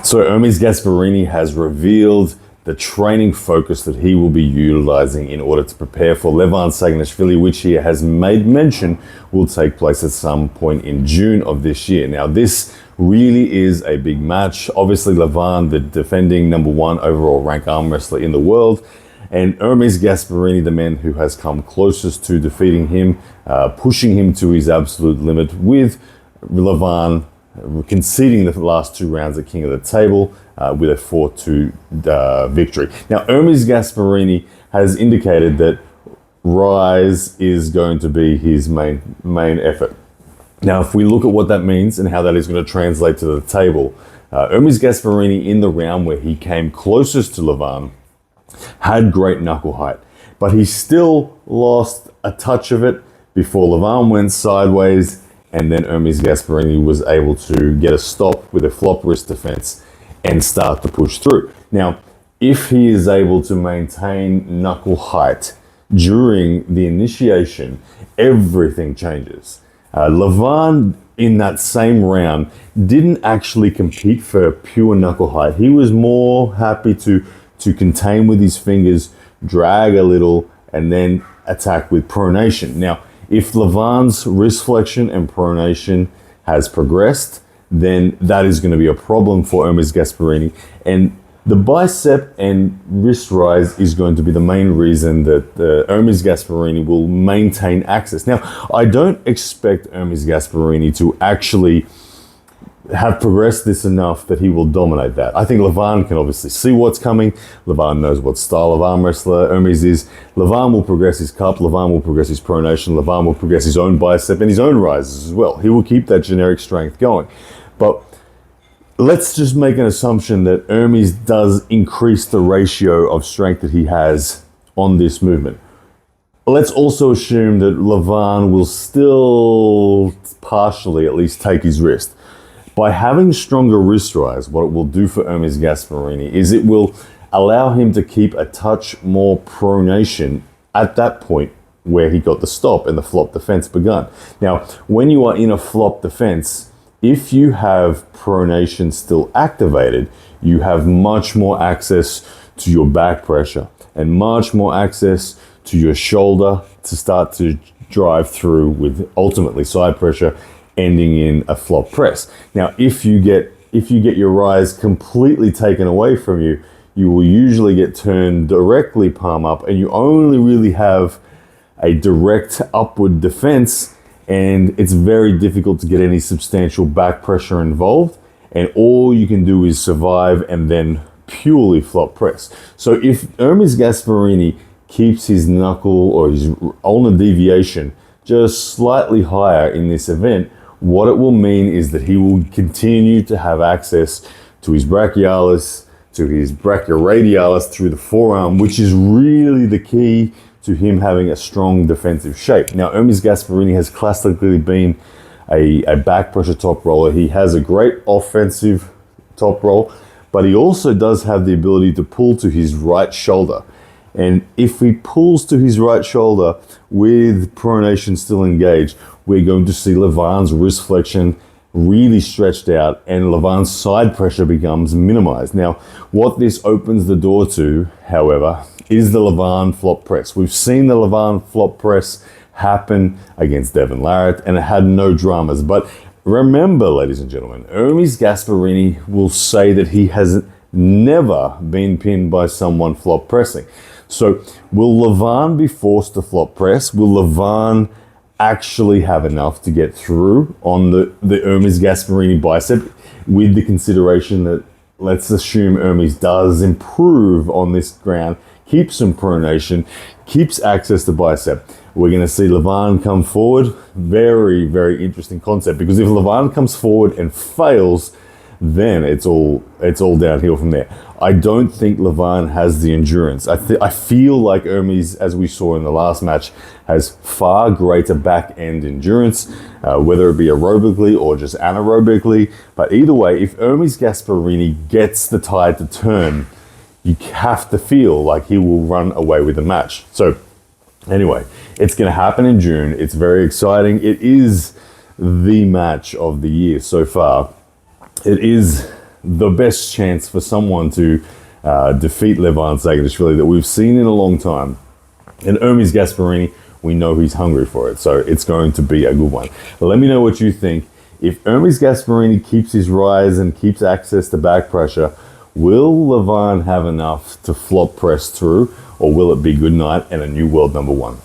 So Ermes Gasparini has revealed the training focus that he will be utilizing in order to prepare for Levan Saginashvili, which he has made mention will take place at some point in June of this year. Now, this really is a big match. Obviously, Levan, the defending #1 overall rank arm wrestler in the world, and Ermes Gasparini, the man who has come closest to defeating him, pushing him to his absolute limit, with Levan conceding the last 2 rounds at King of the Table with a 4-2 victory. Now, Ermes Gasparini has indicated that Rise is going to be his main effort. Now, if we look at what that means and how that is going to translate to the table, Ermes Gasparini, in the round where he came closest to Levan, had great knuckle height, but he still lost a touch of it before Levan went sideways, and then Ermes Gasparini was able to get a stop with a flop wrist defense and start to push through. Now, if he is able to maintain knuckle height during the initiation, everything changes. Levan, in that same round, didn't actually compete for pure knuckle height. He was more happy to contain with his fingers, drag a little, and then attack with pronation. Now, if Levan's wrist flexion and pronation has progressed, then that is going to be a problem for Ermes Gasparini. And the bicep and wrist rise is going to be the main reason that Ermes Gasparini will maintain access. Now, I don't expect Ermes Gasparini to actually have progressed this enough that he will dominate that. I think Levan can obviously see what's coming. Levan knows what style of arm wrestler Ermes is. Levan will progress his cup. Levan will progress his pronation. Levan will progress his own bicep and his own rises as well. He will keep that generic strength going. But let's just make an assumption that Ermes does increase the ratio of strength that he has on this movement. Let's also assume that Levan will still partially at least take his wrist. By having stronger wrist rise, what it will do for Ermes Gasparini is it will allow him to keep a touch more pronation at that point where he got the stop and the flop defense begun. Now, when you are in a flop defense, if you have pronation still activated, you have much more access to your back pressure and much more access to your shoulder to start to drive through with ultimately side pressure, ending in a flop press. Now, if you get your rise completely taken away from you, you will usually get turned directly palm up, and you only really have a direct upward defense, and it's very difficult to get any substantial back pressure involved, and all you can do is survive and then purely flop press. So if Ermes Gasparini keeps his knuckle or his ulnar deviation just slightly higher in this event, what it will mean is that he will continue to have access to his brachialis, to his brachioradialis through the forearm, which is really the key to him having a strong defensive shape. Now, Ermes Gasparini has classically been a back pressure top roller. He has a great offensive top roll, but he also does have the ability to pull to his right shoulder. And if he pulls to his right shoulder with pronation still engaged, we're going to see Levan's wrist flexion really stretched out and Levan's side pressure becomes minimized. Now, what this opens the door to, however, is the Levan flop press. We've seen the Levan flop press happen against Devin Larratt, and it had no dramas. But remember, ladies and gentlemen, Ermes Gasparini will say that he has never been pinned by someone flop pressing. So will Levan be forced to flop press? Will Levan actually have enough to get through on the Ermes Gasparini bicep, with the consideration that, let's assume Ermes does improve on this ground, keeps some pronation, keeps access to bicep. We're going to see Levan come forward. Very, very interesting concept, because if Levan comes forward and fails, then it's all downhill from there. I don't think Levan has the endurance. I feel like Ermes, as we saw in the last match, has far greater back end endurance, whether it be aerobically or just anaerobically. But either way, if Ermes Gasparini gets the tide to turn, you have to feel like he will run away with the match. So anyway, it's going to happen in June. It's very exciting. It is the match of the year so far. It is the best chance for someone to defeat Levan Saginashvili that we've seen in a long time. And Ermes Gasparini, we know he's hungry for it, so it's going to be a good one. Let me know what you think. If Ermes Gasparini keeps his rise and keeps access to back pressure, will Levan have enough to flop press through, or will it be good night and a new world number one?